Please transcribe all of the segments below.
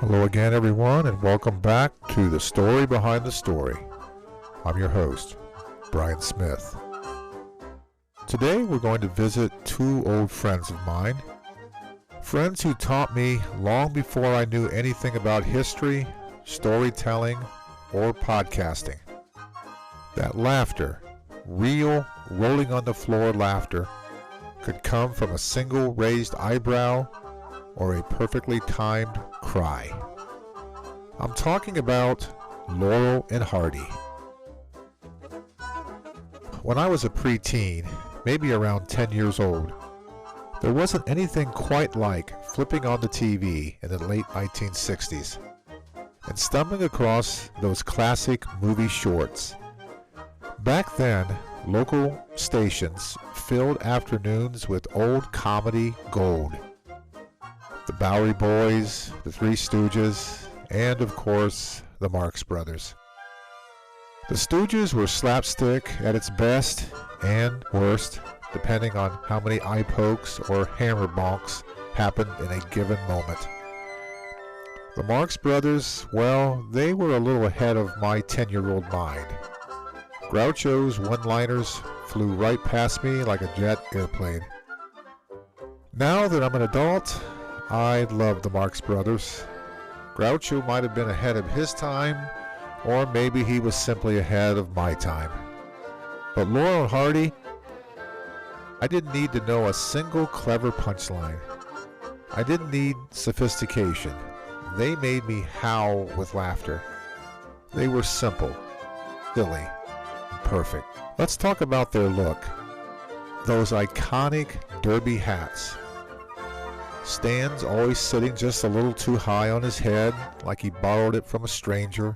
Hello again, everyone, and welcome back to The Story Behind the Story. I'm your host, Brian Smith. Today we're going to visit two old friends of mine, friends who taught me long before I knew anything about history, storytelling, or podcasting. That laughter, real, rolling on the floor laughter, could come from a single raised eyebrow or a perfectly timed cry. I'm talking about Laurel and Hardy. When I was a preteen, maybe around 10 years old, there wasn't anything quite like flipping on the TV in the late 1960s and stumbling across those classic movie shorts. Back then, local stations filled afternoons with old comedy gold. The Bowery Boys, the Three Stooges, and of course, the Marx Brothers. The Stooges were slapstick at its best and worst, depending on how many eye pokes or hammer bonks happened in a given moment. The Marx Brothers, well, they were a little ahead of my 10-year-old mind. Groucho's one-liners flew right past me like a jet airplane. Now that I'm an adult, I love the Marx Brothers. Groucho might have been ahead of his time, or maybe he was simply ahead of my time. But Laurel and Hardy, I didn't need to know a single clever punchline. I didn't need sophistication. They made me howl with laughter. They were simple, silly, and perfect. Let's talk about their look. Those iconic derby hats. Stan's always sitting just a little too high on his head, like he borrowed it from a stranger.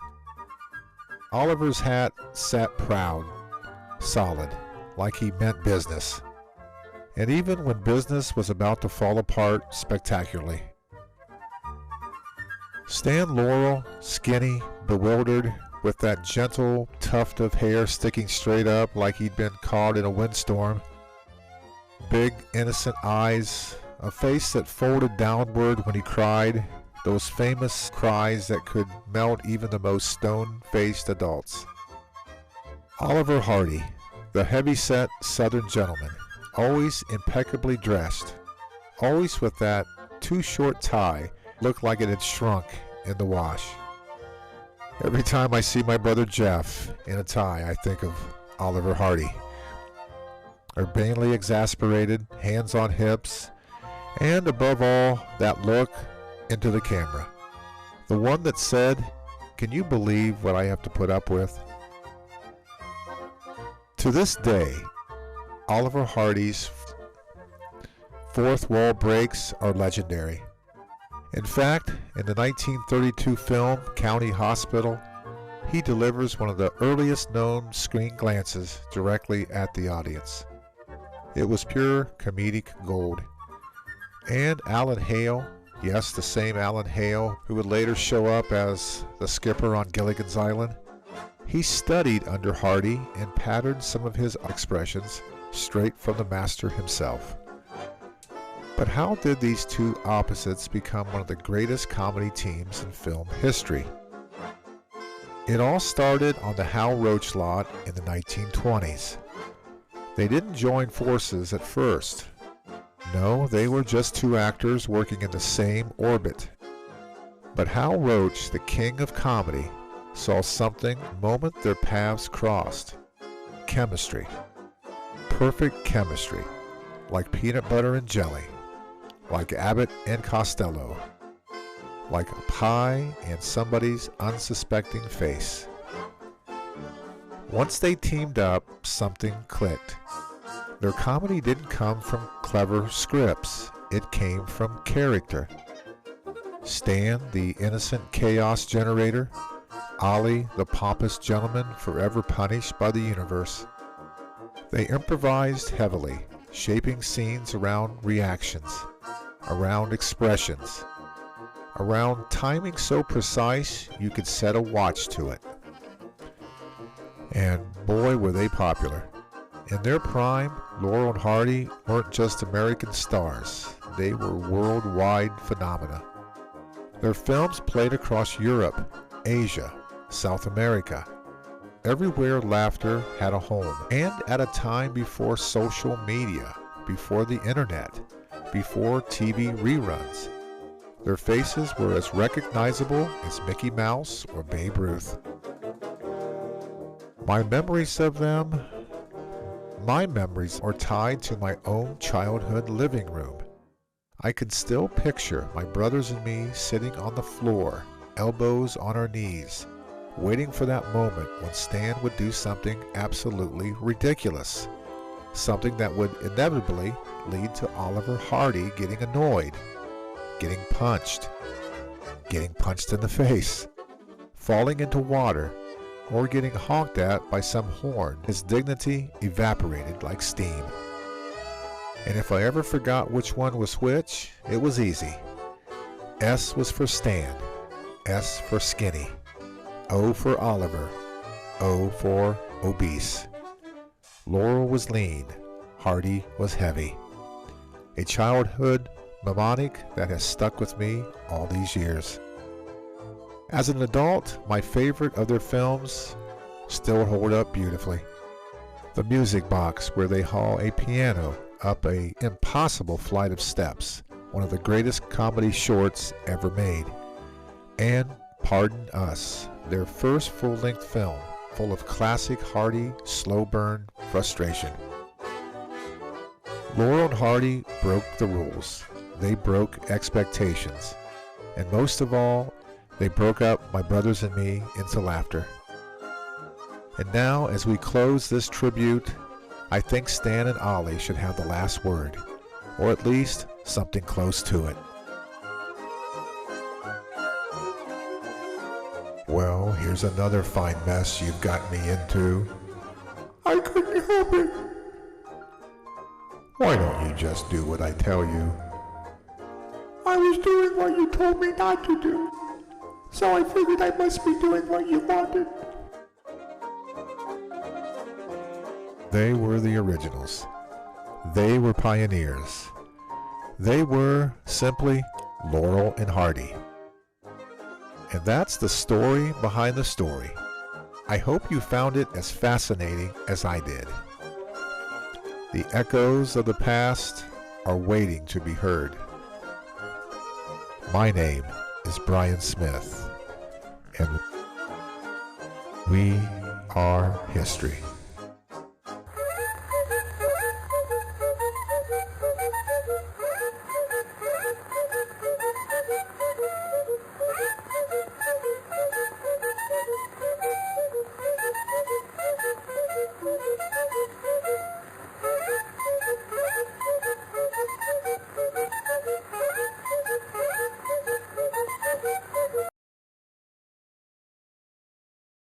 Oliver's hat sat proud, solid, like he meant business. And even when business was about to fall apart spectacularly. Stan Laurel, skinny, bewildered, with that gentle tuft of hair sticking straight up like he'd been caught in a windstorm. Big, innocent eyes, a face that folded downward when he cried, those famous cries that could melt even the most stone-faced adults. Oliver Hardy, the heavy-set Southern gentleman, always impeccably dressed, always with that too-short tie, looked like it had shrunk in the wash. Every time I see my brother Jeff in a tie, I think of Oliver Hardy. Urbanely exasperated, hands on hips, and above all, that look into the camera. The one that said, "Can you believe what I have to put up with?" To this day, Oliver Hardy's fourth wall breaks are legendary. In fact, in the 1932 film County Hospital, he delivers one of the earliest known screen glances directly at the audience. It was pure comedic gold. And Alan Hale, yes, the same Alan Hale who would later show up as the skipper on Gilligan's Island, he studied under Hardy and patterned some of his expressions straight from the master himself. But how did these two opposites become one of the greatest comedy teams in film history? It all started on the Hal Roach lot in the 1920s. They didn't join forces at first. No, they were just two actors working in the same orbit. But Hal Roach, the king of comedy, saw something the moment their paths crossed. Chemistry. Perfect chemistry. Like peanut butter and jelly. Like Abbott and Costello. Like a pie and somebody's unsuspecting face. Once they teamed up, something clicked. Their comedy didn't come from clever scripts. It came from character. Stan, the innocent chaos generator. Ollie, the pompous gentleman forever punished by the universe. They improvised heavily, shaping scenes around reactions, around expressions, around timing so precise you could set a watch to it. And boy, were they popular. In their prime, Laurel and Hardy weren't just American stars. They were worldwide phenomena. Their films played across Europe, Asia, South America. Everywhere laughter had a home, and at a time before social media, before the internet, before TV reruns. Their faces were as recognizable as Mickey Mouse or Babe Ruth. My memories are tied to my own childhood living room. I could still picture my brothers and me sitting on the floor, elbows on our knees, waiting for that moment when Stan would do something absolutely ridiculous. Something that would inevitably lead to Oliver Hardy getting annoyed, getting punched in the face, falling into water, or getting honked at by some horn. His dignity evaporated like steam. And if I ever forgot which one was which, it was easy. S was for Stan, S for skinny, O for Oliver, O for obese. Laurel was lean, Hardy was heavy. A childhood mnemonic that has stuck with me all these years. As an adult, my favorite of their films still hold up beautifully. The Music Box, where they haul a piano up an impossible flight of steps, one of the greatest comedy shorts ever made. And Pardon Us, their first full-length film, full of classic Hardy slow burn frustration. Laurel and Hardy broke the rules. They broke expectations. And most of all, they broke up my brothers and me into laughter. And now, as we close this tribute, I think Stan and Ollie should have the last word, or at least something close to it. Well, here's another fine mess you've got me into. I couldn't help it. Why don't you just do what I tell you? I was doing what you told me not to do, so I figured I must be doing what you wanted. They were the originals. They were pioneers. They were simply Laurel and Hardy. And that's the story behind the story. I hope you found it as fascinating as I did. The echoes of the past are waiting to be heard. My name is Brian Smith, and we are history.